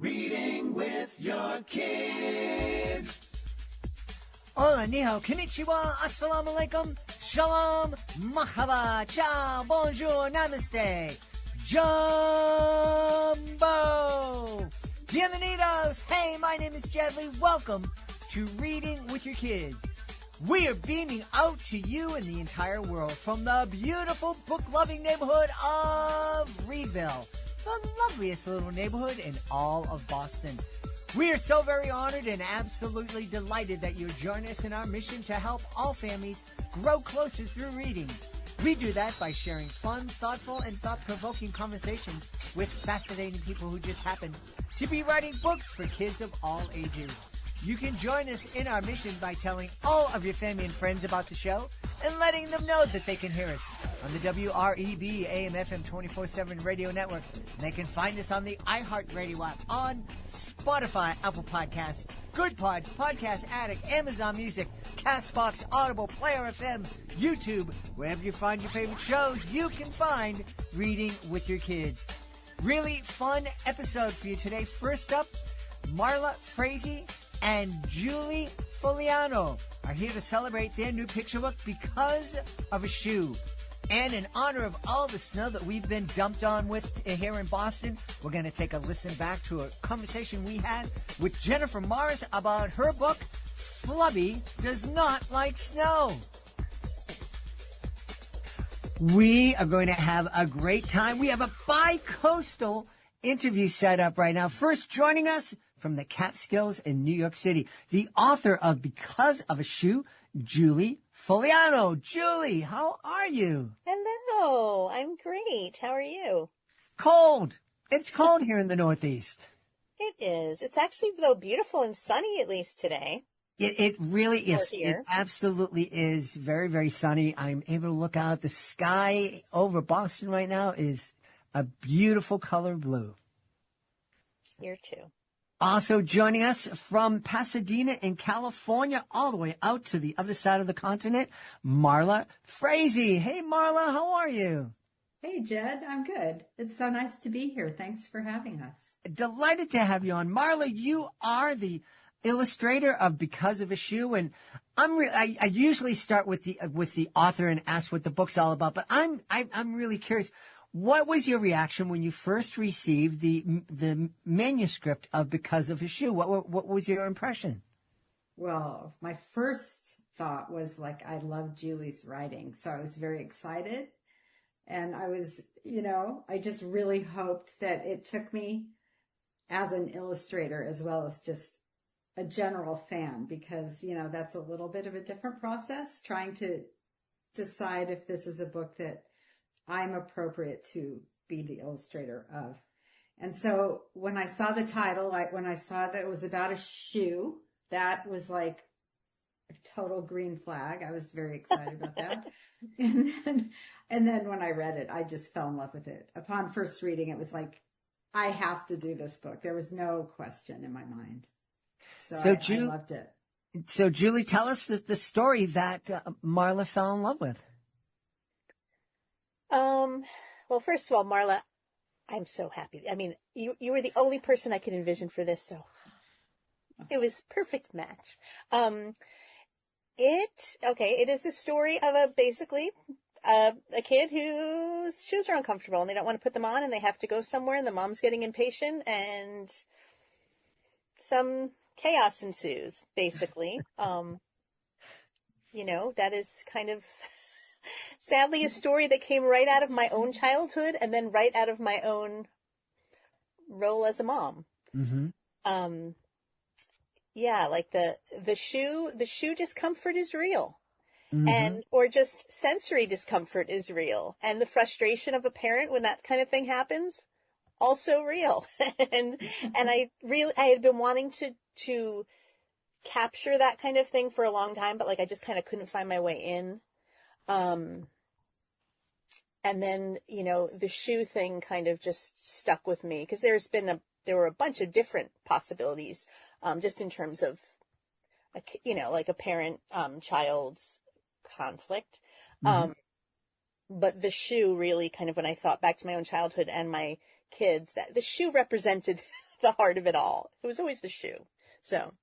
Reading with your kids. Hola, ni hao, konnichiwa, assalamu alaikum, shalom, mahaba, ciao, bonjour, namaste, jumbo, bienvenidos. Hey, my name is Jed Lee. Welcome to Reading with Your Kids. We are beaming out to you and the entire world from the beautiful book-loving neighborhood of Reedville, the loveliest little neighborhood in all of Boston. We are so very honored and absolutely delighted that you join us in our mission to help all families grow closer through reading. We do that by sharing fun, thoughtful, and thought-provoking conversations with fascinating people who just happen to be writing books for kids of all ages. You can join us in our mission by telling all of your family and friends about the show and letting them know that they can hear us on the WREB AM/FM 24/7 radio network. And they can find us on the iHeartRadio app, on Spotify, Apple Podcasts, Good Pods, Podcast Addict, Amazon Music, Castbox, Audible, Player FM, YouTube. Wherever you find your favorite shows, you can find Reading with Your Kids. Really fun episode for you today. First up, Marla, Frazee, and Julie Fogliano are here to celebrate their new picture book, Because of a Shoe. And in honor of all the snow that we've been dumped on with here in Boston, we're going to take a listen back to a conversation we had with Jennifer Morris about her book, Flubby Does Not Like Snow. We are going to have a great time. We have a bi-coastal interview set up right now. First, joining us from the Catskills in New York City, the author of Because of a Shoe, Julie Fogliano. Julie, how are you? Hello, I'm great. How are you? Cold. It's cold here in the Northeast. It is. It's actually, though, beautiful and sunny, at least today. It really is. Here. It absolutely is very, very sunny. I'm able to look out. The sky over Boston right now is a beautiful color blue. Here, too. Also joining us from Pasadena in California, all the way out to the other side of the continent, Marla Frazee. Hey, Marla, how are you? Hey, Jed, I'm good. It's so nice to be here. Thanks for having us. Delighted to have you on. Marla, you are the illustrator of Because of a Shoe, and I usually start with the author and ask what the book's all about, but I'm really curious. What was your reaction when you first received the manuscript of Because of a Shoe? What was your impression? Well, my first thought was I love Julie's writing, so I was very excited. And I was, I just really hoped that it took me as an illustrator as well as just a general fan, because, that's a little bit of a different process, trying to decide if this is a book that I'm appropriate to be the illustrator of. And so when I saw the title, when I saw that it was about a shoe, that was like a total green flag. I was very excited about that. And then when I read it, I just fell in love with it. Upon first reading, it was like, I have to do this book. There was no question in my mind. So I loved it. So Julie, tell us the story that Marla fell in love with. Well, first of all, Marla, I'm so happy. I mean, you were the only person I could envision for this, so it was perfect match. It is the story of basically a kid whose shoes are uncomfortable and they don't want to put them on and they have to go somewhere and the mom's getting impatient and some chaos ensues, basically. That is kind of sadly a story that came right out of my own childhood and then right out of my own role as a mom. Mm-hmm. Like the shoe discomfort is real. Mm-hmm. Or just sensory discomfort is real. And the frustration of a parent when that kind of thing happens, also real. and I had been wanting to capture that kind of thing for a long time, but I just kind of couldn't find my way in. And then, the shoe thing kind of just stuck with me because there were a bunch of different possibilities, just in terms of, a parent-child conflict. Mm-hmm. But the shoe really kind of, when I thought back to my own childhood and my kids, that the shoe represented the heart of it all. It was always the shoe. So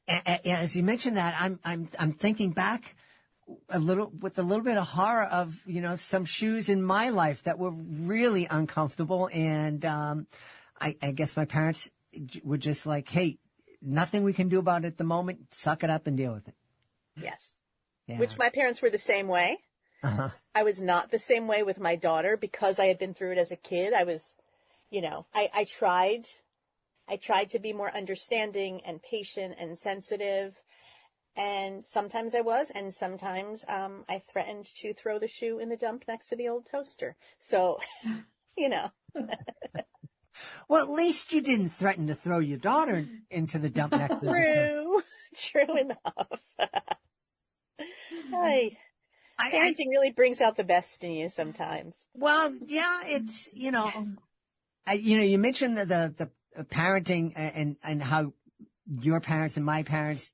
As you mentioned that, I'm thinking back with a little bit of horror of, some shoes in my life that were really uncomfortable. And, I guess my parents were just like, hey, nothing we can do about it at the moment. Suck it up and deal with it. yes, Yeah. which my parents were the same way. Uh-huh. I was not the same way with my daughter because I had been through it as a kid. I was, I tried to be more understanding and patient and sensitive. And sometimes I was, and sometimes I threatened to throw the shoe in the dump next to the old toaster. So, Well, at least you didn't threaten to throw your daughter into the dump next to the True enough. Parenting really brings out the best in you sometimes. Well, yeah, it's, you mentioned the parenting and how your parents and my parents,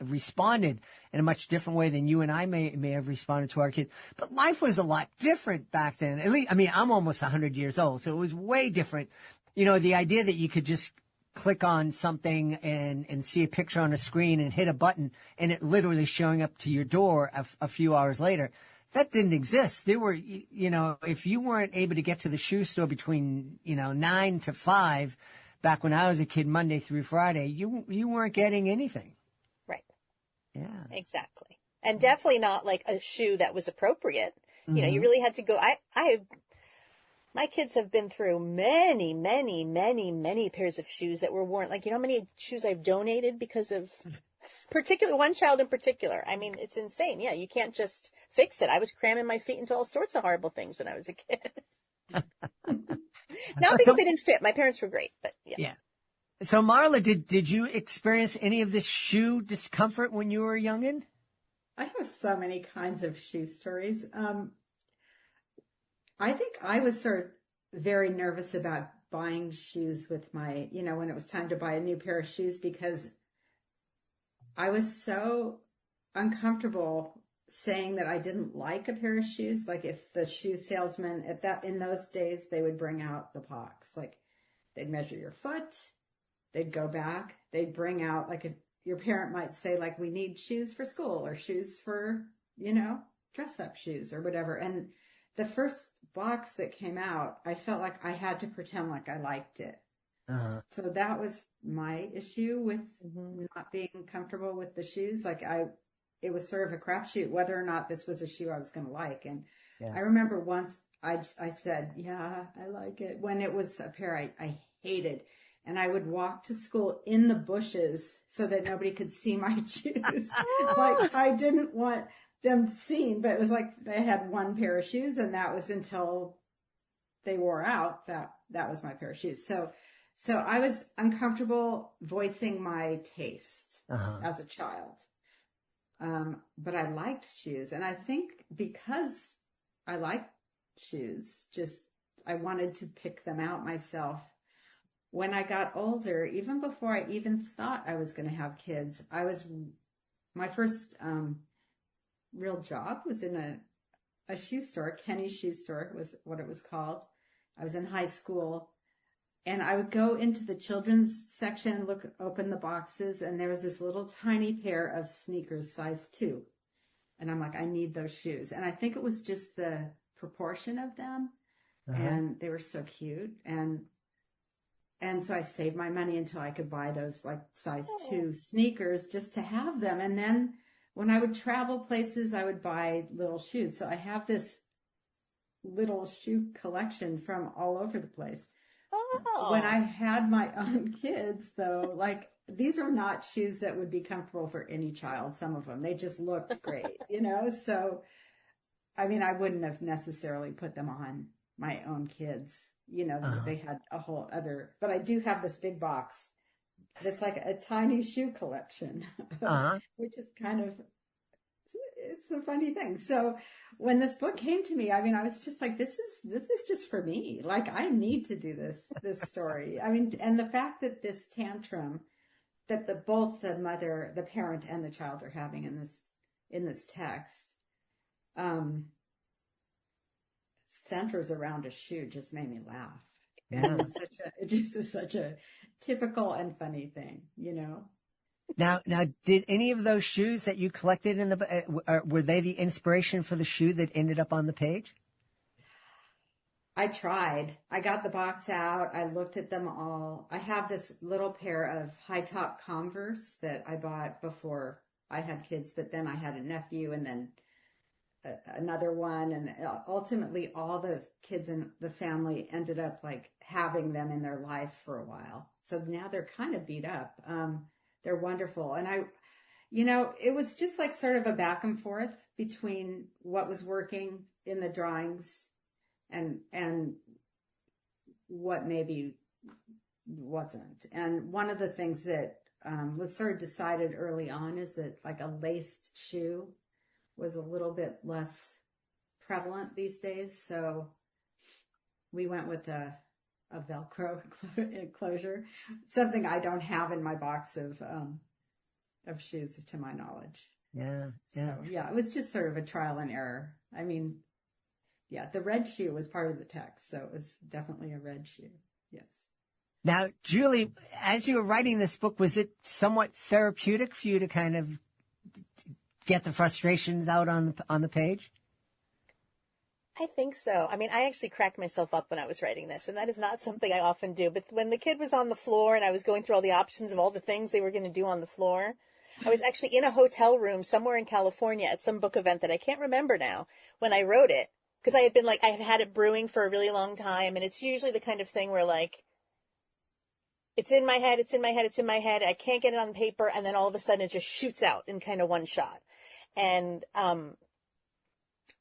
responded in a much different way than you and I may have responded to our kids. But life was a lot different back then. At least, I'm almost 100 years old, so it was way different. The idea that you could just click on something and see a picture on a screen and hit a button and it literally showing up to your door a few hours later. That didn't exist. There were, if you weren't able to get to the shoe store between, 9 to 5, back when I was a kid, Monday through Friday, you weren't getting anything. Right. Yeah. Exactly. And definitely not like a shoe that was appropriate. Mm-hmm. You really had to go. My kids have been through many, many, many, many pairs of shoes that were worn. Like, how many shoes I've donated because of one child in particular. I mean, it's insane. Yeah, you can't just fix it. I was cramming my feet into all sorts of horrible things when I was a kid. Not because they didn't fit. My parents were great, but yeah. Yeah. So, Marla, did you experience any of this shoe discomfort when you were a youngin'? I have so many kinds of shoe stories. I think I was sort of very nervous about buying shoes with my, when it was time to buy a new pair of shoes, because I was so uncomfortable saying that I didn't like a pair of shoes. Like, if the shoe salesman in those days, they would bring out the box, like they'd measure your foot, they'd go back, they'd bring out, like, if your parent might say, like, we need shoes for school or shoes for, dress up shoes or whatever. And the first box that came out, I felt like I had to pretend like I liked it. Uh-huh. So that was my issue with not being comfortable with the shoes. Like, it was sort of a crapshoot whether or not this was a shoe I was going to like. And I remember once I said, yeah, I like it, when it was a pair I hated. And I would walk to school in the bushes so that nobody could see my shoes. Like, I didn't want them seen, but it was like they had one pair of shoes, and that was until they wore out. That was my pair of shoes. So I was uncomfortable voicing my taste as a child. But I liked shoes. And I think because I liked shoes, I wanted to pick them out myself. When I got older, even before I even thought I was going to have kids, my first real job was in a shoe store. Kenny's Shoe Store was what it was called. I was in high school, and I would go into the children's section, open the boxes, and there was this little tiny pair of sneakers, size 2. And I'm like, I need those shoes. And I think it was just the proportion of them, and they were so cute. And so I saved my money until I could buy those, like, size 2 sneakers just to have them. And then when I would travel places, I would buy little shoes. So I have this little shoe collection from all over the place. Oh. When I had my own kids, though, like, these are not shoes that would be comfortable for any child, some of them. They just looked great, So, I mean, I wouldn't have necessarily put them on my own kids. They had a whole other, but I do have this big box that's like a tiny shoe collection, which is kind of, it's a funny thing. So when this book came to me, I mean, I was just like, this is just for me. Like, I need to do this story. I mean, and the fact that this tantrum that both the mother, the parent, and the child are having in this text, centers around a shoe just made me laugh. Yeah. It just is such a typical and funny thing, Now, did any of those shoes that you collected in were they the inspiration for the shoe that ended up on the page? I tried. I got the box out. I looked at them all. I have this little pair of high top Converse that I bought before I had kids, but then I had a nephew and then another one. And ultimately all the kids in the family ended up like having them in their life for a while. So now they're kind of beat up. They're wonderful. And it was just like sort of a back and forth between what was working in the drawings and what maybe wasn't. And one of the things that was sort of decided early on is that like a laced shoe was a little bit less prevalent these days. So we went with a Velcro enclosure, something I don't have in my box of shoes to my knowledge. Yeah. So, yeah, it was just sort of a trial and error. I mean, yeah, the red shoe was part of the text, so it was definitely a red shoe. Yes. Now, Julie, as you were writing this book, was it somewhat therapeutic for you to kind of get the frustrations out on the page? I think so. I mean, I actually cracked myself up when I was writing this, and that is not something I often do. But when the kid was on the floor and I was going through all the options of all the things they were going to do on the floor, I was actually in a hotel room somewhere in California at some book event that I can't remember now when I wrote it. Because I had had it brewing for a really long time. And it's usually the kind of thing where like, it's in my head. I can't get it on paper. And then all of a sudden it just shoots out in kind of one shot. And,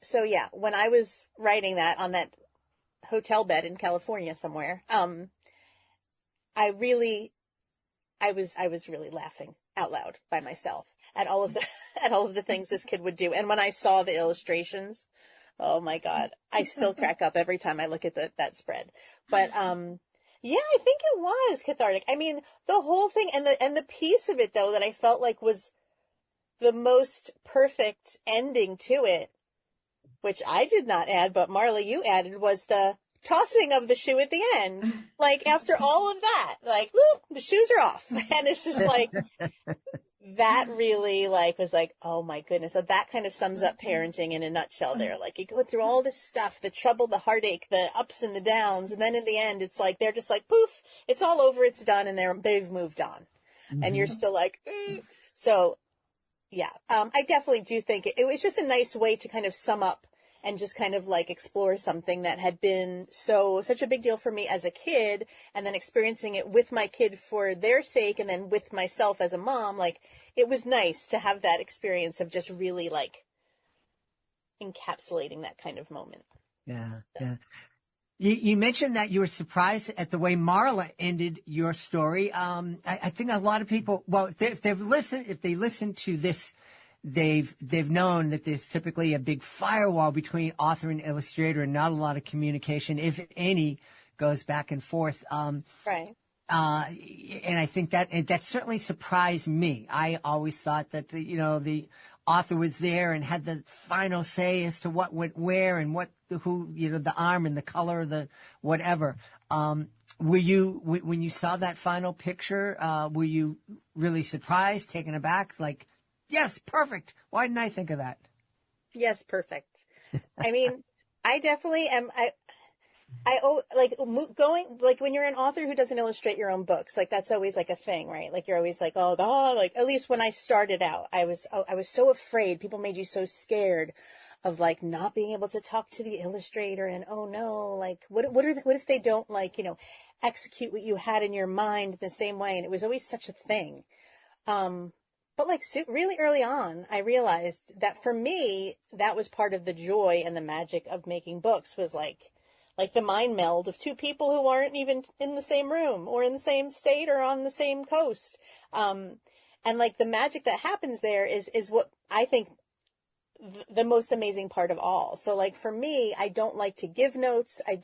so yeah, when I was writing that on that hotel bed in California somewhere, I was really laughing out loud by myself at all of the things this kid would do. And when I saw the illustrations, oh my God, I still crack up every time I look at that spread. But, yeah, I think it was cathartic. I mean, the whole thing and the piece of it though, that I felt like was the most perfect ending to it, which I did not add, but Marla, you added, was the tossing of the shoe at the end. Like after all of that, like, whoop, the shoes are off. And it's just like, that really like was like, oh my goodness. So that kind of sums up parenting in a nutshell there. Like you go through all this stuff, the trouble, the heartache, the ups and the downs. And then in the end, it's like, they're just like, poof, it's all over. It's done. And they've moved on. Mm-hmm. And you're still like, So yeah, I definitely do think it was just a nice way to kind of sum up and just kind of like explore something that had been such a big deal for me as a kid, and then experiencing it with my kid for their sake, and then with myself as a mom. Like, it was nice to have that experience of just really like encapsulating that kind of moment. Yeah, yeah. You mentioned that you were surprised at the way Marla ended your story. I think a lot of people, well, if they listen to this, they've known that there's typically a big firewall between author and illustrator, and not a lot of communication, if any, goes back and forth. Right. And I think that certainly surprised me. I always thought that the author was there and had the final say as to what went where and the arm and the color of the whatever. Were you, when you saw that final picture, were you really surprised, taken aback, like, yes, perfect. Why didn't I think of that? Yes, perfect. I mean, I definitely am. Going, like when you're an author who doesn't illustrate your own books, like that's always like a thing, right? Like you're always like, like at least when I started out, I was so afraid. People made you so scared of like not being able to talk to the illustrator, and oh no, like what if they don't like, execute what you had in your mind the same way? And it was always such a thing. But like really early on, I realized that for me, that was part of the joy and the magic of making books, was like the mind meld of two people who aren't even in the same room or in the same state or on the same coast. And like the magic that happens there is what I think the most amazing part of all. So like for me, I don't like to give notes. I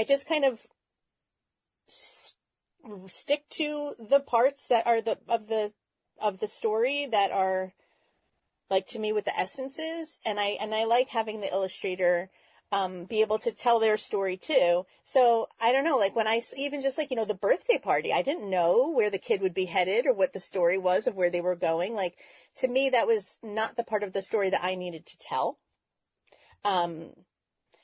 just kind of stick to the parts that are of the story that are like, to me, what the essence is. And I like having the illustrator be able to tell their story too. So I don't know, like when even just like, the birthday party, I didn't know where the kid would be headed or what the story was of where they were going. Like, to me, that was not the part of the story that I needed to tell.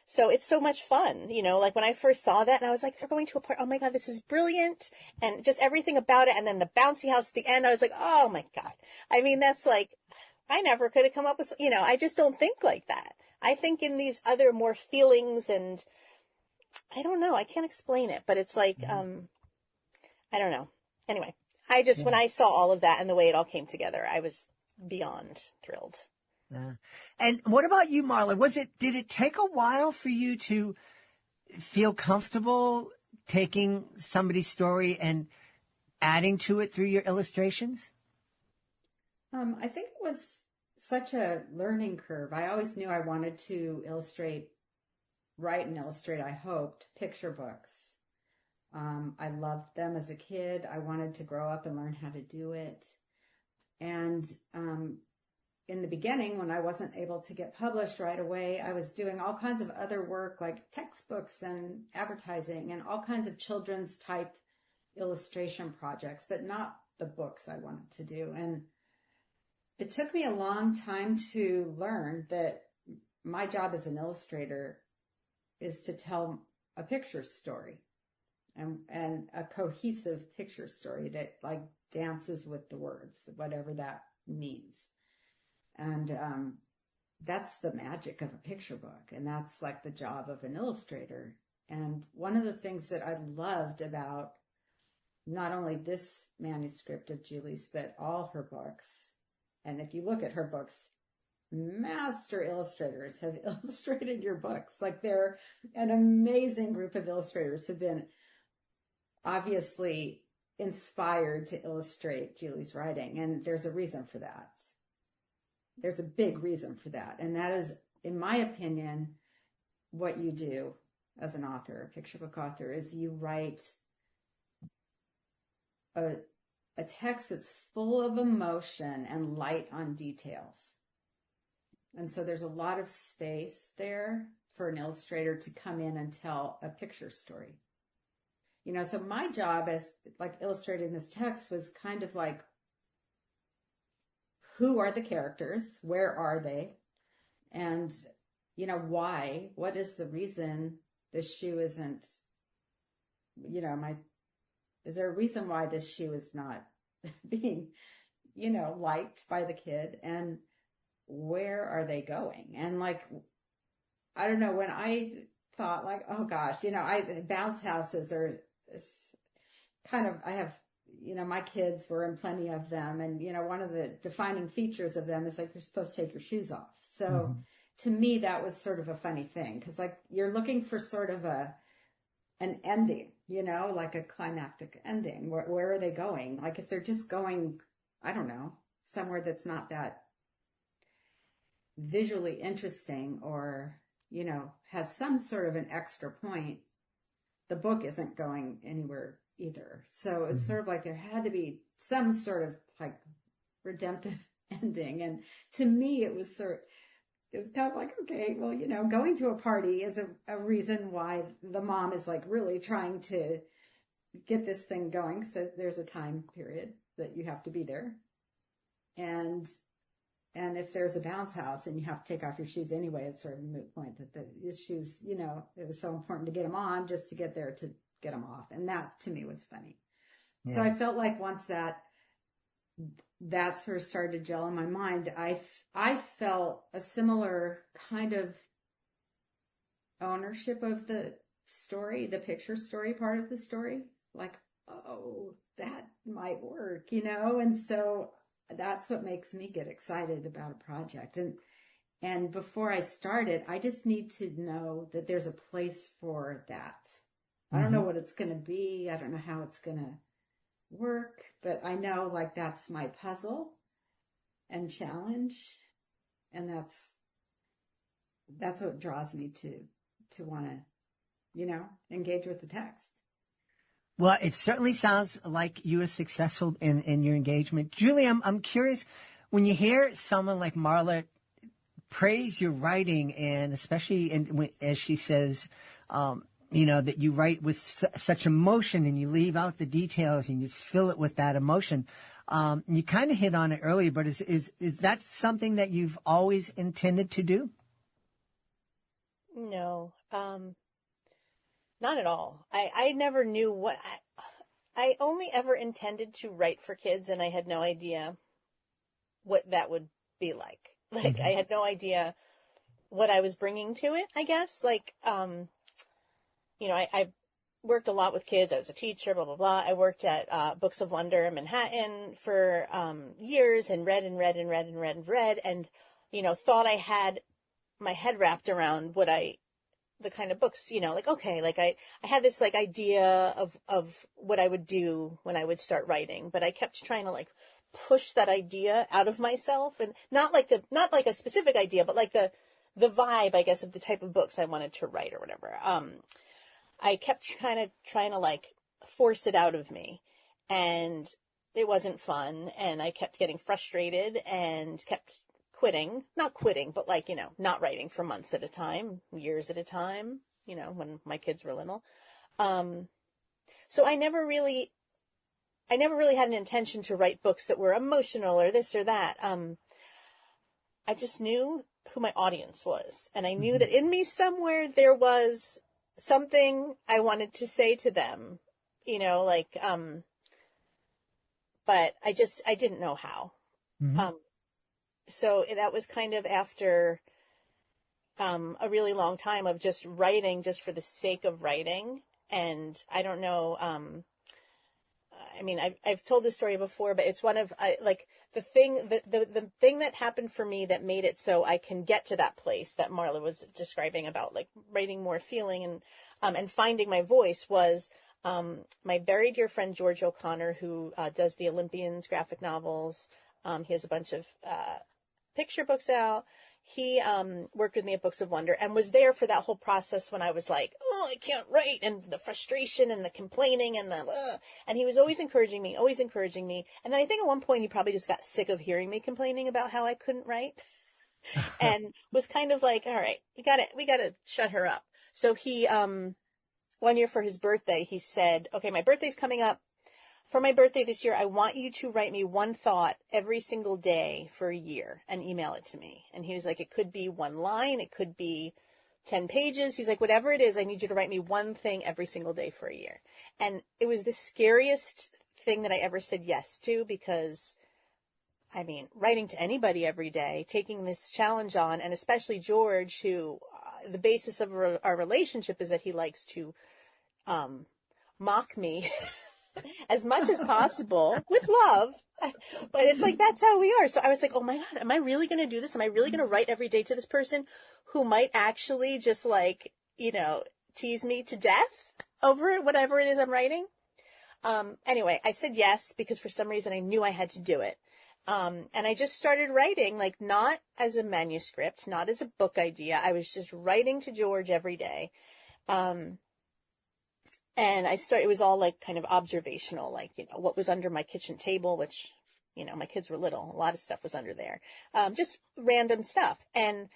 So it's so much fun, like when I first saw that and I was like, they're going to a party. Oh my God, this is brilliant. And just everything about it. And then the bouncy house at the end, I was like, oh my God. I mean, that's like, I never could have come up with, I just don't think like that. I think in these other more feelings, and I don't know, I can't explain it, but it's like, I don't know. Anyway, when I saw all of that and the way it all came together, I was beyond thrilled. Yeah. And what about you, Marla? Did it take a while for you to feel comfortable taking somebody's story and adding to it through your illustrations? I think it was such a learning curve. I always knew I wanted to write and illustrate, I hoped, picture books. I loved them as a kid. I wanted to grow up and learn how to do it. And in the beginning, when I wasn't able to get published right away, I was doing all kinds of other work like textbooks and advertising and all kinds of children's type illustration projects, but not the books I wanted to do. And it took me a long time to learn that my job as an illustrator is to tell a picture story and a cohesive picture story that like dances with the words, whatever that means. And that's the magic of a picture book. And that's like the job of an illustrator. And one of the things that I loved about not only this manuscript of Julie's, but all her books, and if you look at her books, master illustrators have illustrated your books. Like they're an amazing group of illustrators who've been obviously inspired to illustrate Julie's writing. And there's a reason for that. There's a big reason for that. And that is, in my opinion, what you do as an author, a picture book author, is you write a text that's full of emotion and light on details. And so there's a lot of space there for an illustrator to come in and tell a picture story. So my job as like illustrating this text was kind of like, who are the characters? Where are they? And, why? What is the reason this shoe isn't, is there a reason why this shoe is not being, liked by the kid? And where are they going? And like, I don't know, when I thought like, oh gosh, bounce houses are kind of, I have, my kids were in plenty of them. And, one of the defining features of them is like, you're supposed to take your shoes off. So to me, that was sort of a funny thing. Cause like you're looking for sort of an ending, like a climactic ending. Where are they going? Like if they're just going, I don't know, somewhere that's not that visually interesting or, has some sort of an extra point, the book isn't going anywhere either. So it's sort of like there had to be some sort of like redemptive ending. And to me, it was kind of like, okay, well, going to a party is a reason why the mom is like really trying to get this thing going. So there's a time period that you have to be there. And if there's a bounce house and you have to take off your shoes anyway, it's sort of a moot point that the shoes, it was so important to get them on just to get there to get them off. And that to me was funny. Yeah. So I felt like once that sort of started to gel in my mind, I felt a similar kind of ownership of the story, the picture story part of the story. Like, oh, that might work, And so that's what makes me get excited about a project. And before I start it, I just need to know that there's a place for that. I don't know what it's going to be. I don't know how it's going to work, but I know like that's my puzzle and challenge. And that's what draws me to want to, engage with the text. Well, it certainly sounds like you were successful in your engagement. Julie, I'm curious, when you hear someone like Marla praise your writing, and especially as she says, that you write with such emotion and you leave out the details and you fill it with that emotion. You kind of hit on it earlier, but is that something that you've always intended to do? No, not at all. I never knew what I only ever intended to write for kids, and I had no idea what that would be like. Like, I had no idea what I was bringing to it, I guess. Like, I worked a lot with kids. I was a teacher, blah, blah, blah. I worked at Books of Wonder in Manhattan for years and read and read and read and read and read and, thought I had my head wrapped around the kind of books, like, okay, like I had this like idea of what I would do when I would start writing, but I kept trying to like push that idea out of myself, and not like a specific idea, but like the vibe, I guess, of the type of books I wanted to write or whatever. I kept kind of trying to like force it out of me, and it wasn't fun. And I kept getting frustrated and kept not quitting, but like, not writing for months at a time, years at a time, when my kids were little. So I never really had an intention to write books that were emotional or this or that. I just knew who my audience was. And I knew that in me somewhere there was something I wanted to say to them, but I didn't know how. So that was kind of after a really long time of just writing just for the sake of writing. And I don't know, I've told this story before, but it's one of the thing that happened for me that made it so I can get to that place that Marla was describing about, like writing more feeling and finding my voice was my very dear friend George O'Connor, who does the Olympians graphic novels. He has a bunch of picture books out. He worked with me at Books of Wonder and was there for that whole process when I was like, oh, I can't write, and the frustration and the complaining and and he was always encouraging me. And then I think at one point he probably just got sick of hearing me complaining about how I couldn't write and was kind of like, all right, we gotta shut her up. So he, one year for his birthday, he said, okay, my birthday's coming up. For my birthday this year, I want you to write me one thought every single day for a year and email it to me. And he was like, it could be one line. It could be 10 pages. He's like, whatever it is, I need you to write me one thing every single day for a year. And it was the scariest thing that I ever said yes to, because writing to anybody every day, taking this challenge on, and especially George, who the basis of our relationship is that he likes to mock me as much as possible with love, but it's like, that's how we are. So I was like, oh my God, am I really going to do this? Am I really going to write every day to this person who might actually just like, tease me to death over it, whatever it is I'm writing? Anyway, I said yes, because for some reason I knew I had to do it. And I just started writing, like not as a manuscript, not as a book idea. I was just writing to George every day. And it was all like kind of observational, like, what was under my kitchen table, which, my kids were little, a lot of stuff was under there, just random stuff. And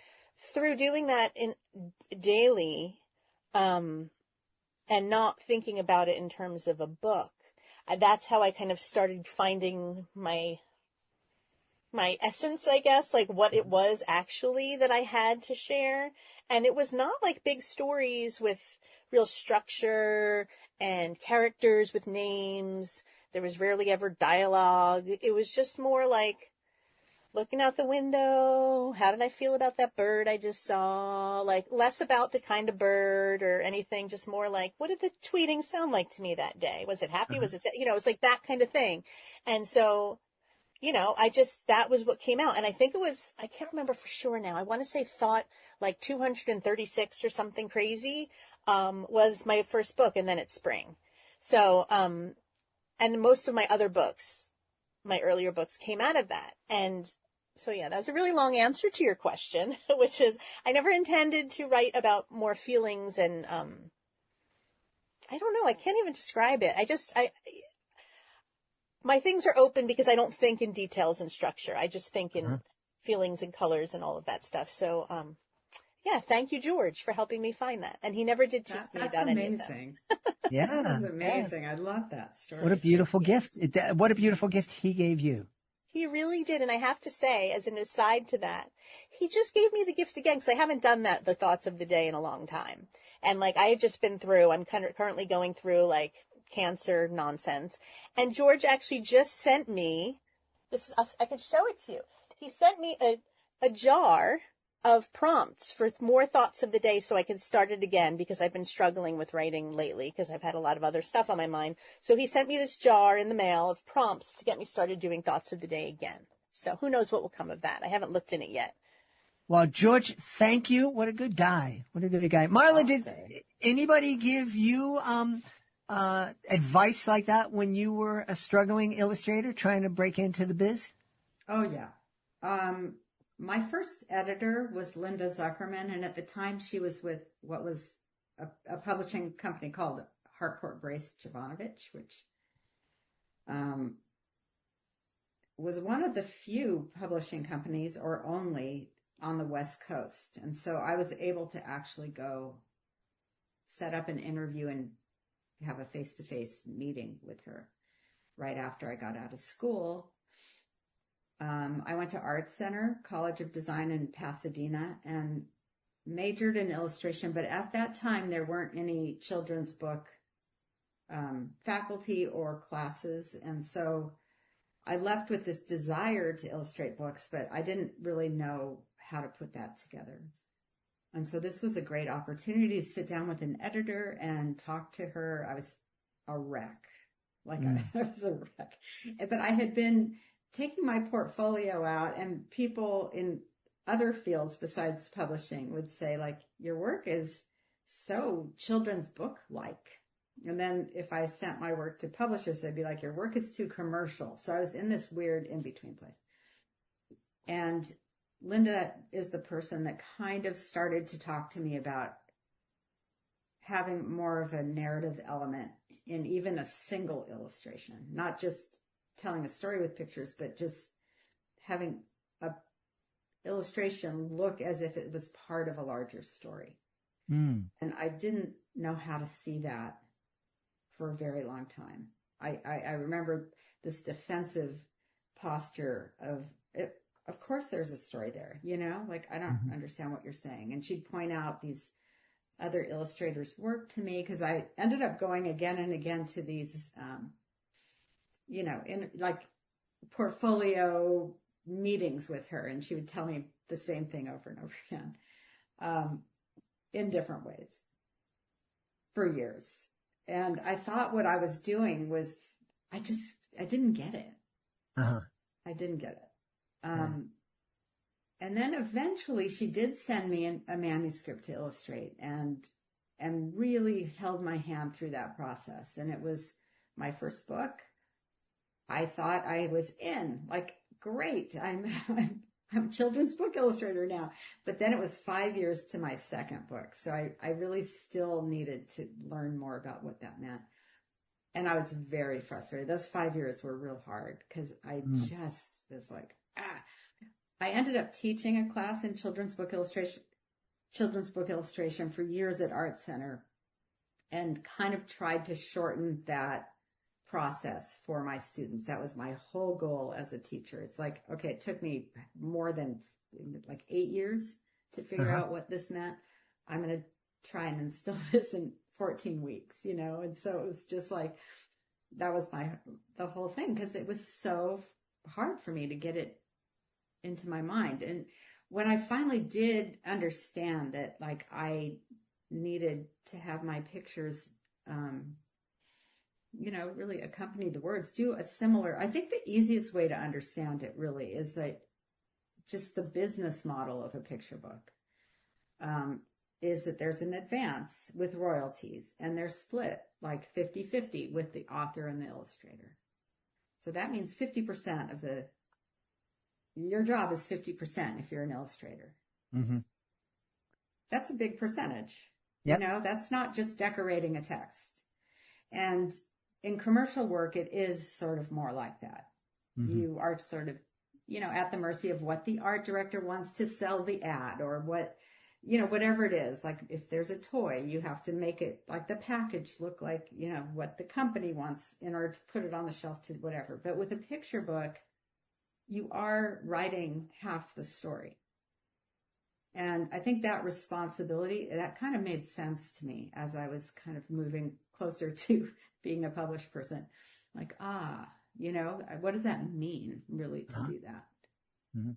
through doing that daily, and not thinking about it in terms of a book, that's how I kind of started finding my essence, I guess, like what it was actually that I had to share. And it was not like big stories with real structure and characters with names. There was rarely ever dialogue. It was just more like looking out the window. How did I feel about that bird I just saw? Like less about the kind of bird or anything, just more like, what did the tweeting sound like to me that day? Was it happy? Was it, it's like that kind of thing. And so, that was what came out. And I think it was, I can't remember for sure now. I want to say thought like 236 or something crazy, was my first book. And then it's Spring. So, and most of my other books, my earlier books came out of that. And so, yeah, that was a really long answer to your question, which is I never intended to write about more feelings. And, I don't know. I can't even describe it. My things are open because I don't think in details and structure. I just think in feelings and colors and all of that stuff. So, yeah, thank you, George, for helping me find that. And he never did teach me about any of them. That's amazing. Yeah. That was amazing. I love that story. What a beautiful gift. What a beautiful gift he gave you. He really did. And I have to say, as an aside to that, he just gave me the gift again, because I haven't done the thoughts of the day in a long time. And like, I had just been through, I'm currently going through like cancer nonsense. And George actually just sent me this. I can show it to you. He sent me a jar of prompts for more thoughts of the day so I can start it again, because I've been struggling with writing lately because I've had a lot of other stuff on my mind. So he sent me this jar in the mail of prompts to get me started doing thoughts of the day again. So who knows what will come of that? I haven't looked in it yet. Well, George, thank you. What a good guy. What a good guy. Marla, did anybody give you advice like that when you were a struggling illustrator trying to break into the biz? Oh, yeah. My first editor was Linda Zuckerman, and at the time she was with what was a publishing company called Harcourt Brace Jovanovich, which was one of the few publishing companies, or only, on the West Coast. And so I was able to actually go set up an interview and have a face-to-face meeting with her right after I got out of school. I went to Art Center, College of Design in Pasadena, and majored in illustration. But at that time, there weren't any children's book faculty or classes. And so I left with this desire to illustrate books, but I didn't really know how to put that together. And so this was a great opportunity to sit down with an editor and talk to her. I was a wreck. I was a wreck. But I had been taking my portfolio out, and people in other fields besides publishing would say, like, your work is so children's book-like. And then if I sent my work to publishers, they'd be like, your work is too commercial. So I was in this weird in-between place. And Linda is the person that kind of started to talk to me about having more of a narrative element in even a single illustration, not just telling a story with pictures, but just having a illustration look as if it was part of a larger story. And I didn't know how to see that for a very long time. I remember this defensive posture of it. Of course there's a story there, like, I don't understand what you're saying. And she'd point out these other illustrators' work to me, because I ended up going again and again to these, in like portfolio meetings with her, and she would tell me the same thing over and over again, in different ways for years. And I thought what I was doing was, I didn't get it. I didn't get it. And then eventually she did send me a manuscript to illustrate, and really held my hand through that process. And it was my first book. I thought I was in, like, great. I'm a children's book illustrator now. But then it was 5 years to my second book. So I really still needed to learn more about what that meant. And I was very frustrated. Those 5 years were real hard, because I just was like, I ended up teaching a class in children's book illustration for years at Art Center, and kind of tried to shorten that process for my students. That was my whole goal as a teacher. It's like, okay, it took me more than like 8 years to figure out what this meant. I'm going to try and instill this in 14 weeks, And so it was just like, that was the whole thing, because it was so hard for me to get it into my mind. And when I finally did understand that, like, I needed to have my pictures, really accompany the words, do a similar, I think the easiest way to understand it really is that just the business model of a picture book, is that there's an advance with royalties, and they're split like 50-50 with the author and the illustrator. So that means 50% of your job is 50% if you're an illustrator. That's a big percentage. Yep. That's not just decorating a text. And in commercial work, it is sort of more like that. You are sort of, at the mercy of what the art director wants to sell the ad, or what, whatever it is. Like if there's a toy, you have to make it like the package look like, what the company wants in order to put it on the shelf to whatever. But with a picture book, you are writing half the story. And I think that responsibility, that kind of made sense to me as I was kind of moving closer to being a published person. Like, what does that mean really to do that? Mm-hmm.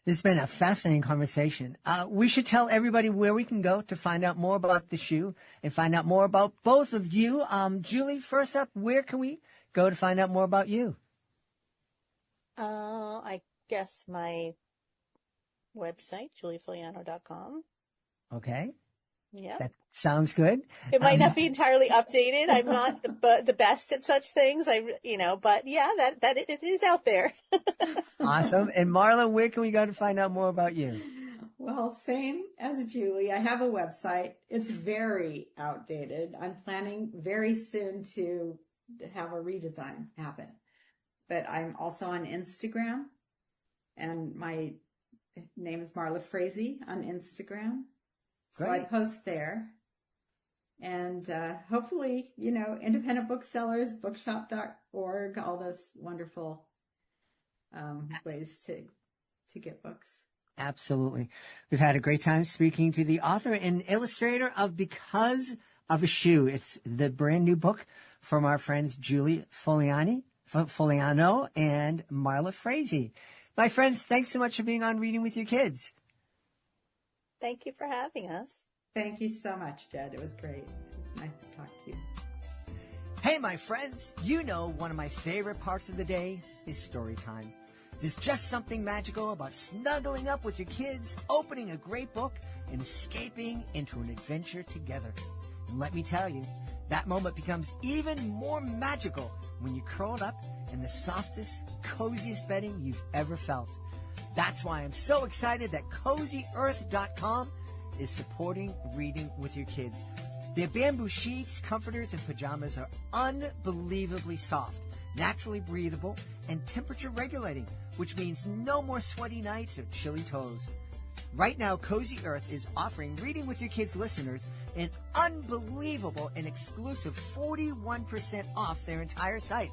This has been a fascinating conversation. We should tell everybody where we can go to find out more about the shoe and find out more about both of you. Julie, first up, where can we go to find out more about you? I guess my website, juliefogliano.com. Okay. Yeah. That sounds good. It might not be entirely updated. I'm not the best at such things. But yeah, that it is out there. Awesome. And Marla, where can we go to find out more about you? Well, same as Julie. I have a website. It's very outdated. I'm planning very soon to have a redesign happen. But I'm also on Instagram, and my name is Marla Frazee on Instagram. So Great. I post there. And hopefully, independent booksellers, bookshop.org, all those wonderful ways to get books. Absolutely. We've had a great time speaking to the author and illustrator of Because of a Shoe. It's the brand new book from our friends Julie Fogliano and Marla Frazee. My friends, thanks so much for being on Reading with Your Kids. Thank you for having us. Thank you so much, Jed. It was great. It's nice to talk to you. Hey, my friends, one of my favorite parts of the day is story time. There's just something magical about snuggling up with your kids, opening a great book, and escaping into an adventure together. And let me tell you, that moment becomes even more magical when you're curled up in the softest, coziest bedding you've ever felt. That's why I'm so excited that CozyEarth.com is supporting Reading with Your Kids. Their bamboo sheets, comforters, and pajamas are unbelievably soft, naturally breathable, and temperature regulating, which means no more sweaty nights or chilly toes. Right now, Cozy Earth is offering Reading with Your Kids listeners an unbelievable and exclusive 41% off their entire site.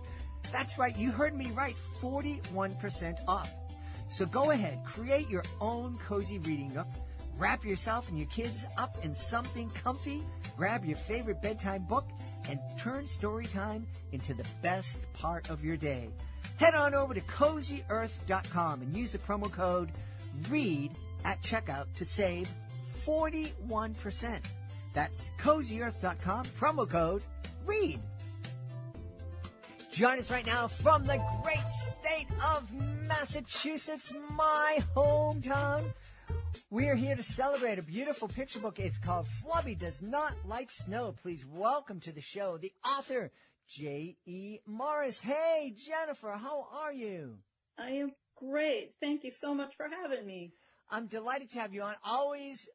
That's right, you heard me right, 41% off. So go ahead, create your own cozy reading nook, wrap yourself and your kids up in something comfy, grab your favorite bedtime book, and turn story time into the best part of your day. Head on over to CozyEarth.com and use the promo code READ at checkout to save 41%. That's CozyEarth.com, promo code READ. Join us right now from the great state of Massachusetts, my hometown. We are here to celebrate a beautiful picture book. It's called Flubby Does Not Like Snow. Please welcome to the show the author, J.E. Morris. Hey, Jennifer, how are you? I am great. Thank you so much for having me. I'm delighted to have you on. Always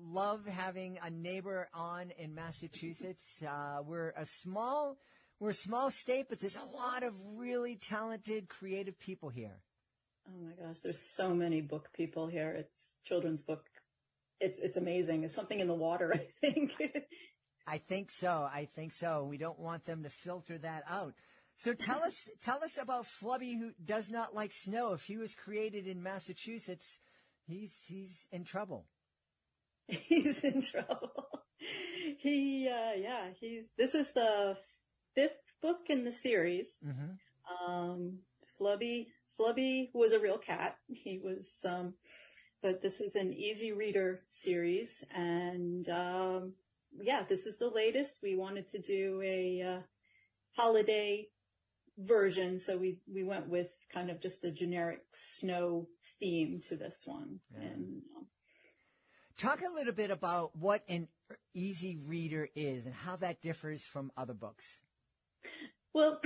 love having a neighbor on in Massachusetts. We're a small state, but there's a lot of really talented, creative people here. Oh my gosh, there's so many book people here. It's children's book. It's amazing. There's something in the water, I think. I think so. We don't want them to filter that out. So tell us about Flubby, who does not like snow. If he was created in Massachusetts, he's in trouble. He's in trouble. This is the 5th book in the series. Mm-hmm. Flubby was a real cat. He was, but this is an easy reader series. And, this is the latest. We wanted to do a, holiday version. So we went with kind of just a generic snow theme to this one. Yeah. And, talk a little bit about what an easy reader is and how that differs from other books. Well,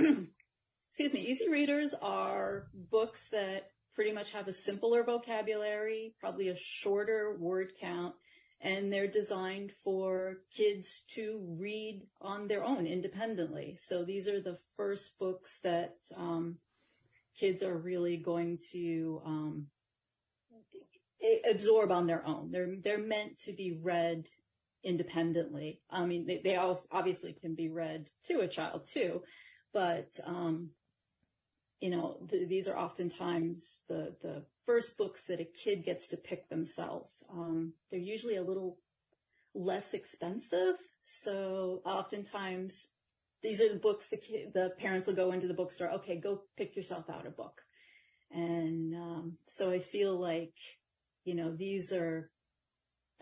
excuse me, easy readers are books that pretty much have a simpler vocabulary, probably a shorter word count, and they're designed for kids to read on their own independently. So these are the first books that kids are really going to absorb on their own. They're meant to be read independently. I mean, they all obviously can be read to a child too, but these are oftentimes the first books that a kid gets to pick themselves. They're usually a little less expensive, so oftentimes these are the books the parents will go into the bookstore. Okay, go pick yourself out a book, and so I feel like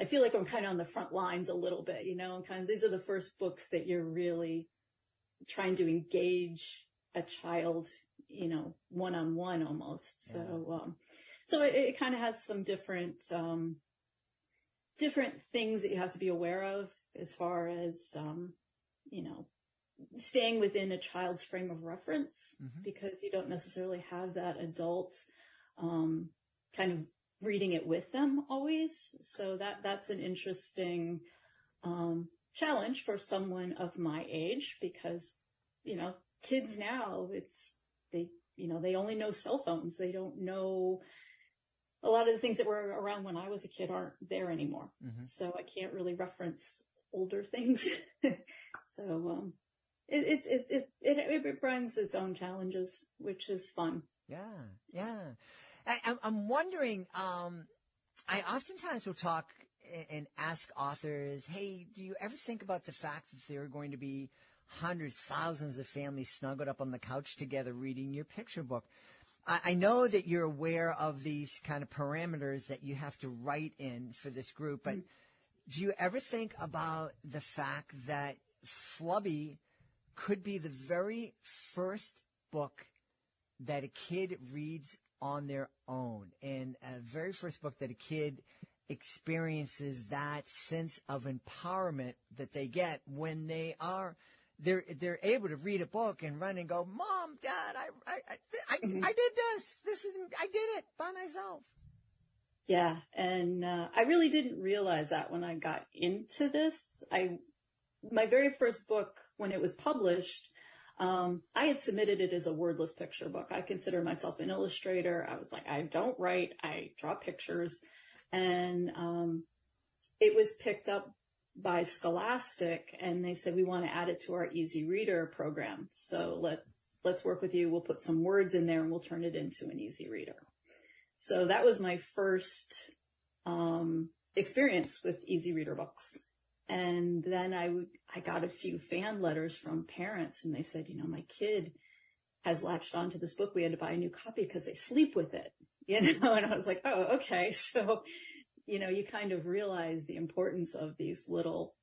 I feel like I'm kind of on the front lines a little bit, and kind of these are the first books that you're really trying to engage a child, one-on-one almost. Yeah. So it kind of has some different things that you have to be aware of as far as, staying within a child's frame of reference, because you don't necessarily have that adult, kind of reading it with them always. So that's an interesting, challenge for someone of my age, because, kids now, they only know cell phones. They don't know a lot of the things that were around when I was a kid aren't there anymore. So I can't really reference older things. So, it brings its own challenges, which is fun. Yeah. I'm wondering, I oftentimes will talk and ask authors, hey, do you ever think about the fact that there are going to be hundreds, thousands of families snuggled up on the couch together reading your picture book? I know that you're aware of these kind of parameters that you have to write in for this group, but do you ever think about the fact that Flubby could be the very first book that a kid reads on their own, and a very first book that a kid experiences that sense of empowerment that they get when they're able to read a book and run and go, Mom, Dad, I did this. I did it by myself. Yeah. And, I really didn't realize that when I got into this. My very first book, when it was published, I had submitted it as a wordless picture book. I consider myself an illustrator. I was like, I don't write, I draw pictures. And, it was picked up by Scholastic, and they said, we want to add it to our Easy Reader program. So let's work with you. We'll put some words in there and we'll turn it into an Easy Reader. So that was my first, experience with Easy Reader books. And then I got a few fan letters from parents, and they said, my kid has latched onto this book. We had to buy a new copy because they sleep with it, and I was like, oh, okay. So, you kind of realize the importance of these little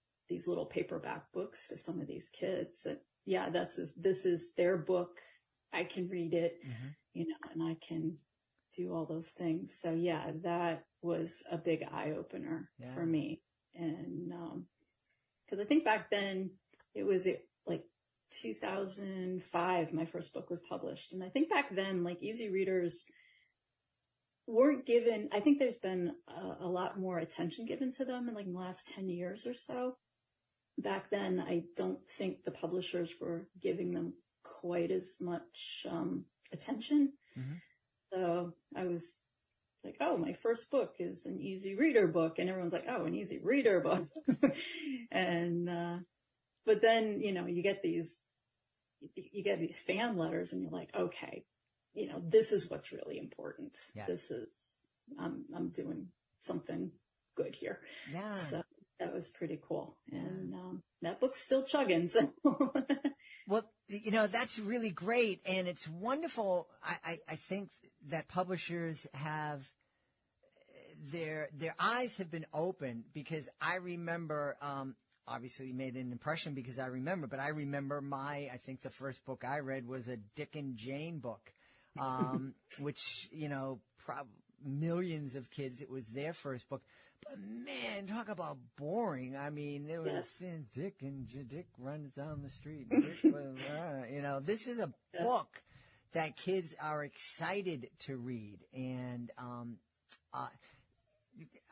paperback books to some of these kids that, yeah, this is their book. I can read it, and I can do all those things. So yeah, that was a big eye opener for me. And, cause I think back then it was like 2005, my first book was published. And I think back then, like, easy readers weren't given, I think there's been a lot more attention given to them in like the last 10 years or so. Back then, I don't think the publishers were giving them quite as much attention. So I was like, oh, my first book is an easy reader book. And everyone's like, oh, an easy reader book. And, but then, you get these fan letters and you're like, okay, this is what's really important. Yeah. This is, I'm doing something good here. Yeah. So that was pretty cool. And, that book's still chugging. So. Well, that's really great. And it's wonderful. I think that publishers have their eyes have been opened, because I remember, obviously you made an impression because I remember I think the first book I read was a Dick and Jane book, which, millions of kids, it was their first book. But man, talk about boring. I mean, there was Dick runs down the street. This is a book that kids are excited to read. And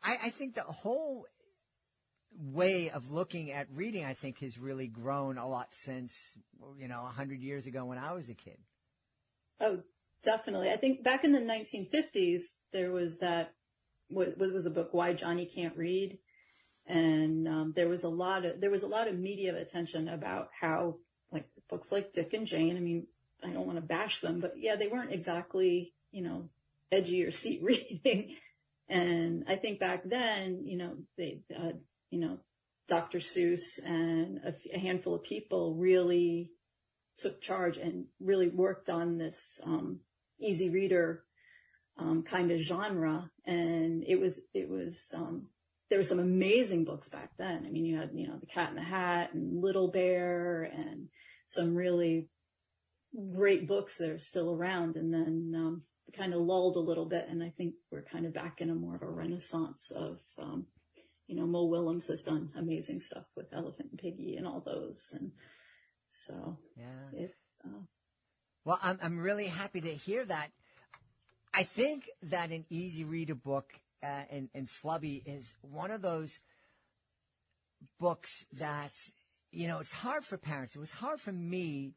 I think the whole way of looking at reading, I think, has really grown a lot since, 100 years ago when I was a kid. Oh, definitely. I think back in the 1950s, there was that, what was the book, Why Johnny Can't Read? And there was a lot of media attention about how, like, books like Dick and Jane, I mean, I don't want to bash them, but yeah, they weren't exactly, edgy or seat reading. And I think back then, they, Dr. Seuss and a handful of people really took charge and really worked on this easy reader kind of genre. And it was there were some amazing books back then. I mean, you had, The Cat in the Hat and Little Bear and some really great books that are still around. And then kind of lulled a little bit. And I think we're kind of back in a more of a renaissance of, Mo Willems has done amazing stuff with Elephant and Piggy and all those. And so, yeah. Well, I'm really happy to hear that. I think that an easy reader book and Flubby is one of those books that, it's hard for parents. It was hard for me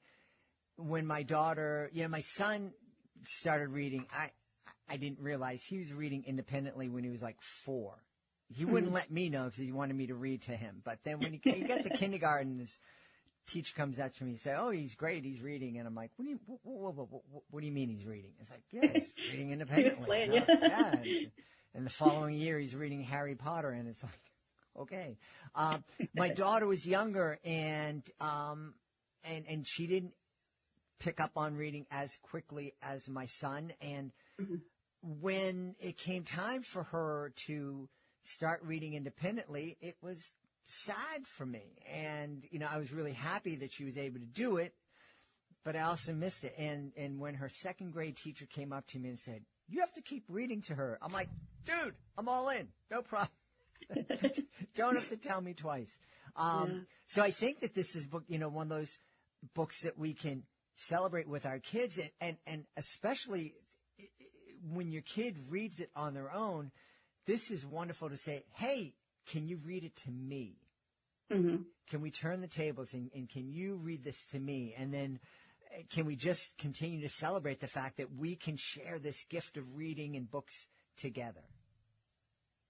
when my daughter, my son started reading. I didn't realize he was reading independently when he was like 4. He wouldn't let me know because he wanted me to read to him. But then when he got to kindergarten, his teacher comes up to me and says, "Oh, he's great. He's reading." And I'm like, "What do you mean he's reading?" It's like, "Yeah, he's reading independently." Playing, yeah. And the following year, he's reading Harry Potter, and it's like, okay. My daughter was younger, and she didn't pick up on reading as quickly as my son. And when it came time for her to start reading independently, it was sad for me. And, I was really happy that she was able to do it, but I also missed it. And when her second grade teacher came up to me and said, "You have to keep reading to her," I'm like, "Dude, I'm all in. No problem." Don't have to tell me twice. So I think that this is one of those books that we can celebrate with our kids, and especially when your kid reads it on their own, this is wonderful to say, "Hey, can you read it to me? Mm-hmm. Can we turn the tables and can you read this to me?" And then can we just continue to celebrate the fact that we can share this gift of reading and books together?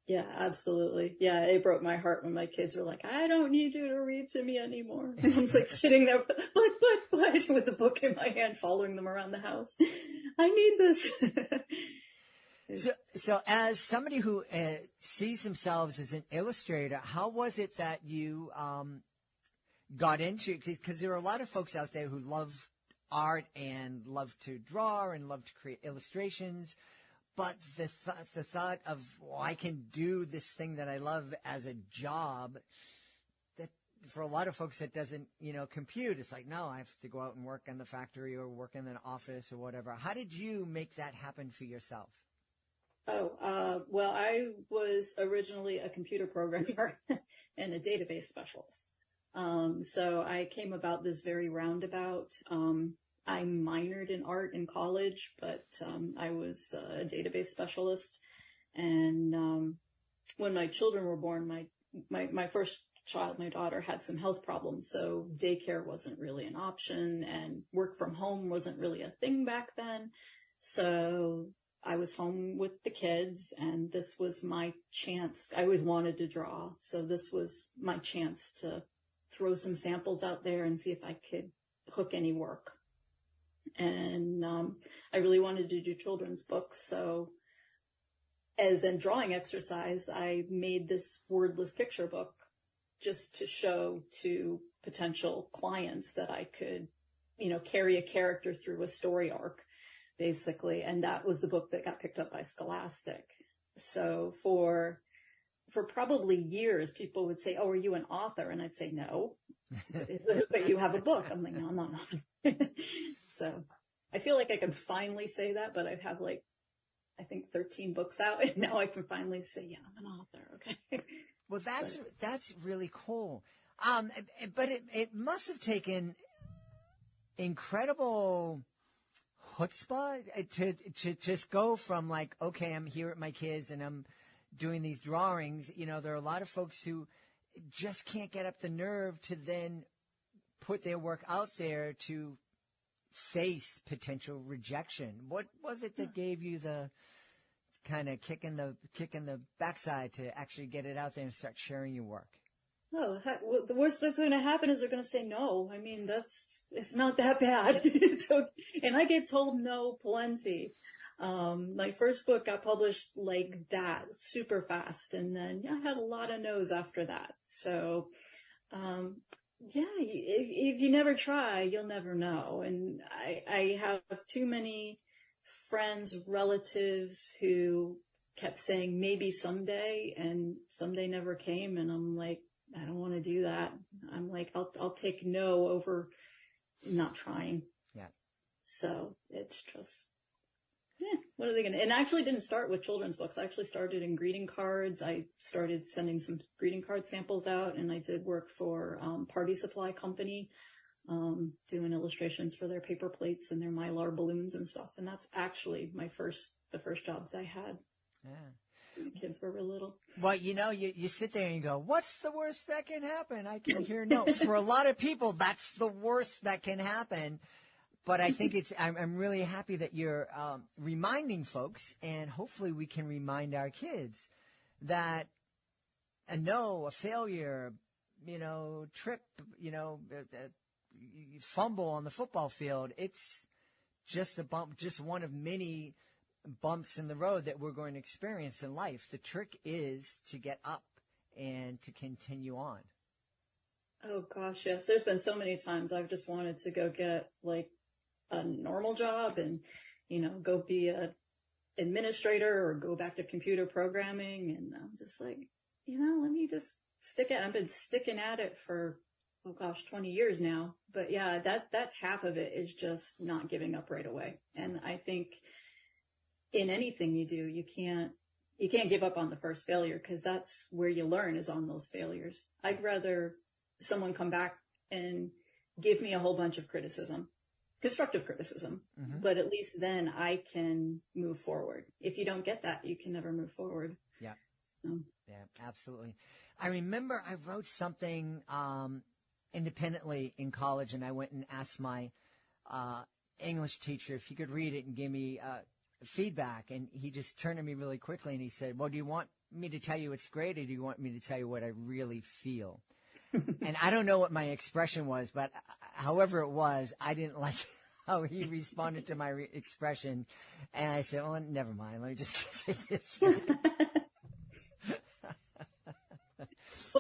Yeah, absolutely. Yeah, it broke my heart when my kids were like, "I don't need you to read to me anymore." And I was like sitting there, but, with the book in my hand, following them around the house. I need this. So as somebody who sees themselves as an illustrator, how was it that you got into? Because there are a lot of folks out there who love art and love to draw and love to create illustrations, but the thought of, well, I can do this thing that I love as a job, that for a lot of folks that doesn't compute. It's like, no, I have to go out and work in the factory or work in an office or whatever. How did you make that happen for yourself? Well, I was originally a computer programmer and a database specialist. So I came about this very roundabout. I minored in art in college, but I was a database specialist. And when my children were born, my first child, my daughter, had some health problems, so daycare wasn't really an option, and work from home wasn't really a thing back then. So I was home with the kids, and this was my chance. I always wanted to draw, so this was my chance to throw some samples out there and see if I could hook any work. And I really wanted to do children's books, so as a drawing exercise, I made this wordless picture book just to show to potential clients that I could, carry a character through a story arc, basically. And that was the book that got picked up by Scholastic. So for probably years, people would say, "Oh, are you an author?" And I'd say, "No." But you have a book. I'm like, "No, I'm not an author." So I feel like I can finally say that, but I have I think 13 books out, and now I can finally say, "Yeah, I'm an author." Okay. Well, that's really cool. But it must have taken incredible chutzpah to just go from okay, I'm here at my kids and I'm doing these drawings. There are a lot of folks who just can't get up the nerve to then put their work out there to face potential rejection. What was it that gave you the kind of kick in the backside to actually get it out there and start sharing your work? Oh, the worst that's going to happen is they're going to say no. I mean, it's not that bad. And I get told no plenty. My first book got published like that, super fast. And then I had a lot of no's after that. So, if you never try, you'll never know. And I have too many friends, relatives who kept saying maybe someday, and someday never came. And I'm like, I don't want to do that. I'm like, I'll take no over not trying. Yeah. So it's just, what are they going to, and I actually didn't start with children's books. I actually started in greeting cards. I started sending some greeting card samples out, and I did work for, Party Supply Company, doing illustrations for their paper plates and their Mylar balloons and stuff. And that's actually the first jobs I had. Yeah. The kids were real little. Well, you sit there and you go, what's the worst that can happen? I can hear no. For a lot of people, that's the worst that can happen. But I think I'm really happy that you're reminding folks, and hopefully we can remind our kids that a no, a failure, trip, fumble on the football field, it's just a bump, just one of many bumps in the road that we're going to experience in life. The trick is to get up and to continue on. Oh gosh, yes. There's been so many times I've just wanted to go get like a normal job and, go be a administrator or go back to computer programming. And I'm just like, let me just stick it. I've been sticking at it for, 20 years now. But yeah, that's half of it is just not giving up right away. And I think in anything you do, you can't give up on the first failure, because that's where you learn, is on those failures. I'd rather someone come back and give me a whole bunch of criticism, constructive criticism, but at least then I can move forward. If you don't get that, you can never move forward. Yeah. So. Yeah, absolutely. I remember I wrote something independently in college, and I went and asked my English teacher if he could read it and give me feedback, and he just turned to me really quickly and he said, well, do you want me to tell you it's great, or do you want me to tell you what I really feel? And I don't know what my expression was, but however it was, I didn't like how he responded to my expression. And I said, well, never mind. Let me just say this. Well,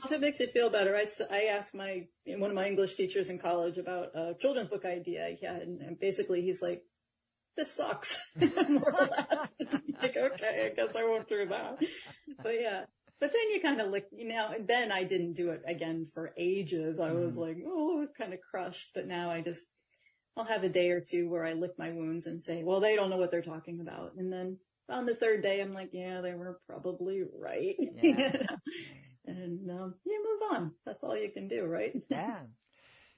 if it makes you feel better, I asked one of my English teachers in college about a children's book idea he had, and basically he's like, this sucks, more or less. Like, okay, I guess I won't do that. But yeah. But then you kind of then I didn't do it again for ages. I was like, kind of crushed. But now I'll have a day or two where I lick my wounds and say, well, they don't know what they're talking about. And then on the third day, I'm like, yeah, they were probably right. Yeah. And move on. That's all you can do, right? Yeah.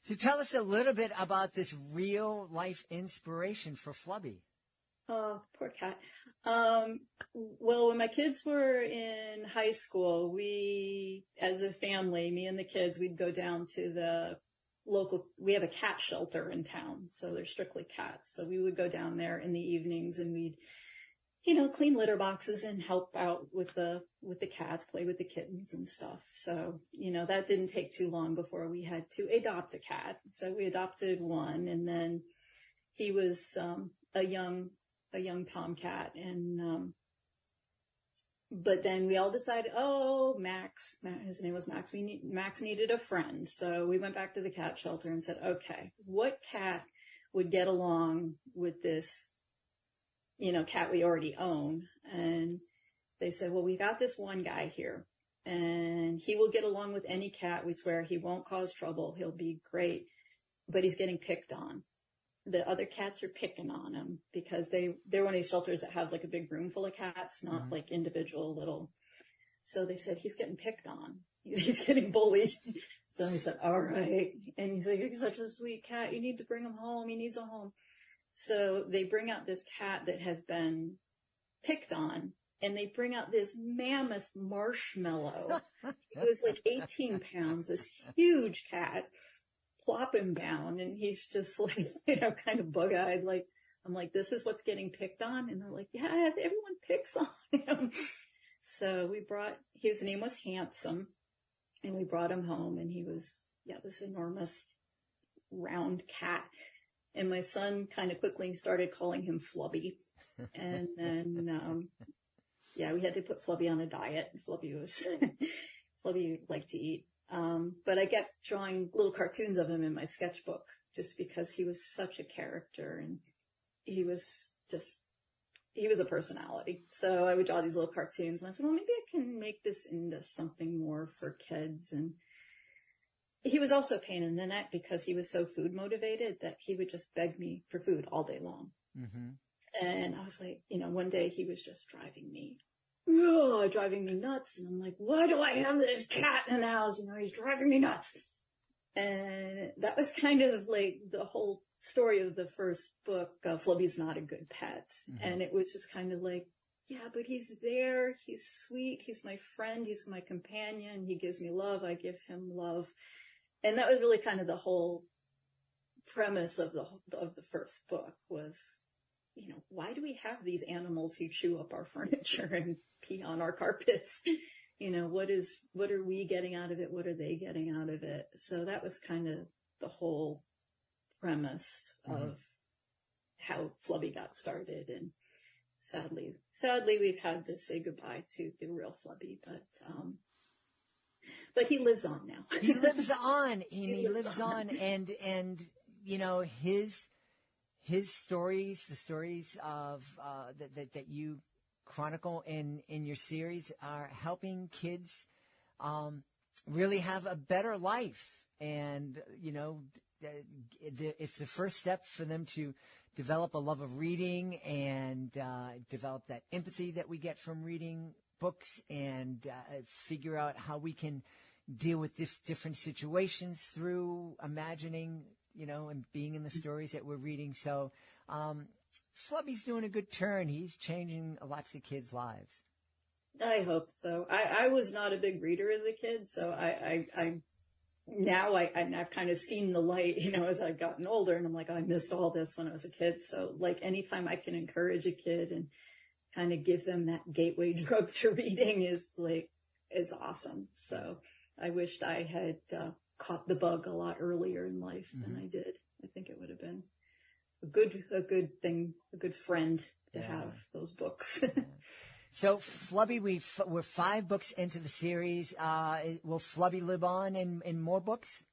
So tell us a little bit about this real life inspiration for Flubby. Oh, poor cat. Well, when my kids were in high school, we, as a family, me and the kids, we'd go down to we have a cat shelter in town, so they're strictly cats. So we would go down there in the evenings and we'd, clean litter boxes and help out with the cats, play with the kittens and stuff. So, that didn't take too long before we had to adopt a cat. So we adopted one, and then he was, a young tomcat, and but then we all decided, Max, his name was Max. Max needed a friend, so we went back to the cat shelter and said, okay, what cat would get along with this, cat we already own? And they said, well, we got this one guy here, and he will get along with any cat. We swear he won't cause trouble. He'll be great, but he's getting picked on. The other cats are picking on him because they're one of these shelters that has like a big room full of cats, not like individual little. So they said, he's getting picked on. He's getting bullied. So he said, all right. And he's like, he's such a sweet cat. You need to bring him home. He needs a home. So they bring out this cat that has been picked on, and they bring out this mammoth marshmallow. It was like 18 pounds, this huge cat. plop him down, and he's just like, kind of bug-eyed, like, I'm like, this is what's getting picked on? And they're like, yeah, everyone picks on him. So his name was Handsome, and we brought him home, and he was, this enormous round cat. And my son kind of quickly started calling him Flubby. And then, we had to put Flubby on a diet. Flubby liked to eat. But I kept drawing little cartoons of him in my sketchbook just because he was such a character, and he was a personality. So I would draw these little cartoons, and I said, well, maybe I can make this into something more for kids. And he was also a pain in the neck because he was so food motivated that he would just beg me for food all day long. Mm-hmm. And I was like, one day he was just driving me nuts. And I'm like, why do I have this cat in the house? He's driving me nuts. And that was kind of like the whole story of the first book, Flubby's Not a Good Pet. Mm-hmm. And it was just kind of like, yeah, but he's there. He's sweet. He's my friend. He's my companion. He gives me love. I give him love. And that was really kind of the whole premise of the first book was, why do we have these animals who chew up our furniture and pee on our carpets? What are we getting out of it? What are they getting out of it? So that was kind of the whole premise of how Flubby got started. And sadly, we've had to say goodbye to the real Flubby, but he lives on now. He lives on, and he lives on, and his stories, the stories of that you chronicle in your series, are helping kids really have a better life. And it's the first step for them to develop a love of reading and develop that empathy that we get from reading books, and figure out how we can deal with different situations through imagining, and being in the stories that we're reading. So Flubby's doing a good turn. He's changing lots of kids' lives. I hope so. I was not a big reader as a kid, so I've kind of seen the light, as I've gotten older, and I'm like, I missed all this when I was a kid. So like anytime I can encourage a kid and kind of give them that gateway drug to reading is awesome. So I wished I had caught the bug a lot earlier in life than I did. I think it would have been a good thing, a good friend to have those books. So Flubby, we're 5 books into the series. Will Flubby live on in more books?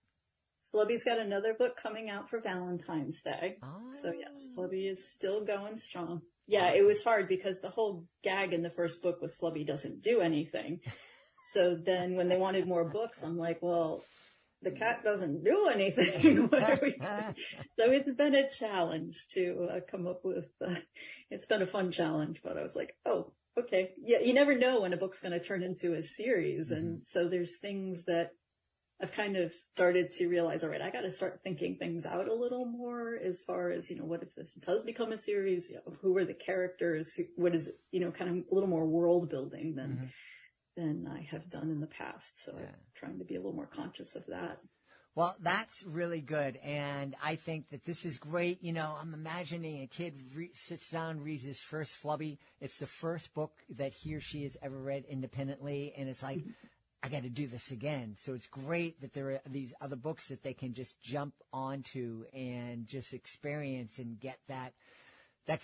Flubby's got another book coming out for Valentine's Day. Oh. So yes, Flubby is still going strong. Yeah, awesome. It was hard because the whole gag in the first book was Flubby doesn't do anything. So then when they wanted more books, I'm like, well, the cat doesn't do anything. So it's been a challenge to come up with, it's been a fun challenge, but I was like, oh, okay. Yeah, you never know when a book's going to turn into a series. Mm-hmm. And so there's things that I've kind of started to realize, all right, I got to start thinking things out a little more as far as, what if this does become a series? Who are the characters? What is it, kind of a little more world building than I have done in the past. So I'm trying to be a little more conscious of that. Well, that's really good. And I think that this is great. I'm imagining a kid sits down, reads his first Flubby. It's the first book that he or she has ever read independently. And it's like, I got to do this again. So it's great that there are these other books that they can just jump onto and just experience and get that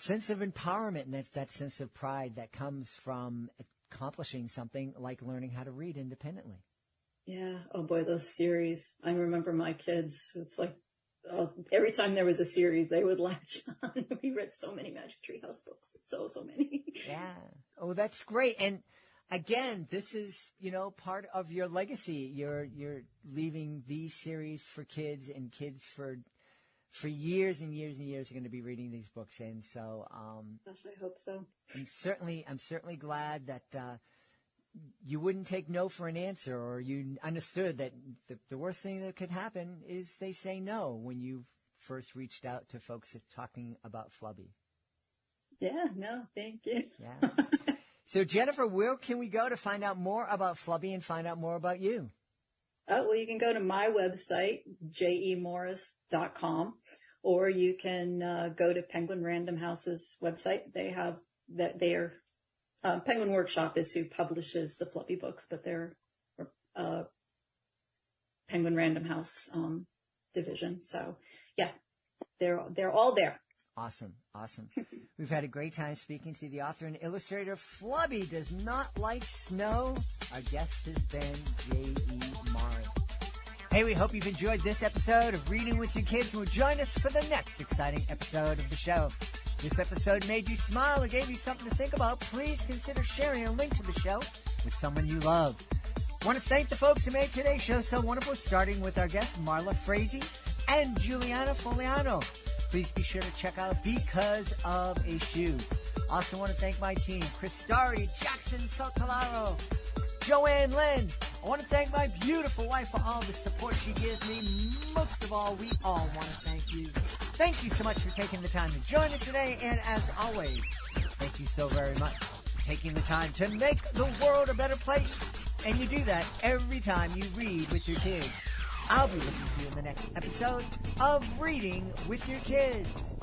sense of empowerment and that sense of pride that comes from accomplishing something like learning how to read independently. Yeah. Oh boy, those series. I remember my kids. It's like every time there was a series, they would latch on. We read so many Magic Tree House books. So many. Yeah. Oh, that's great. And again, this is, part of your legacy. You're leaving these series for kids, and kids for years and years and years are going to be reading these books. And so, gosh, I hope so. I'm certainly glad that, you wouldn't take no for an answer, or you understood that the worst thing that could happen is they say no when you first reached out to folks talking about Flubby. Yeah, no, thank you. Yeah. So Jennifer, where can we go to find out more about Flubby and find out more about you? Oh, well, you can go to my website, jemorris.com, or you can go to Penguin Random House's website. They have that their Penguin Workshop is who publishes the Fluffy books, but they're Penguin Random House division. So yeah, they're all there. Awesome. Awesome. We've had a great time speaking to the author and illustrator. Flubby does not like snow. Our guest has been J.E. Morris. Hey, we hope you've enjoyed this episode of Reading with Your Kids, and will join us for the next exciting episode of the show. If this episode made you smile or gave you something to think about, please consider sharing a link to the show with someone you love. I want to thank the folks who made today's show so wonderful, starting with our guests Marla, Frazee, and Juliana Fogliano. Please be sure to check out Because of a Shoe. Also want to thank my team, Chris Doherty, Jackson Sotalaro, Joanne Lynn. I want to thank my beautiful wife for all the support she gives me. Most of all, we all want to thank you. Thank you so much for taking the time to join us today. And as always, thank you so very much for taking the time to make the world a better place. And you do that every time you read with your kids. I'll be listening to you in the next episode of Reading with Your Kids.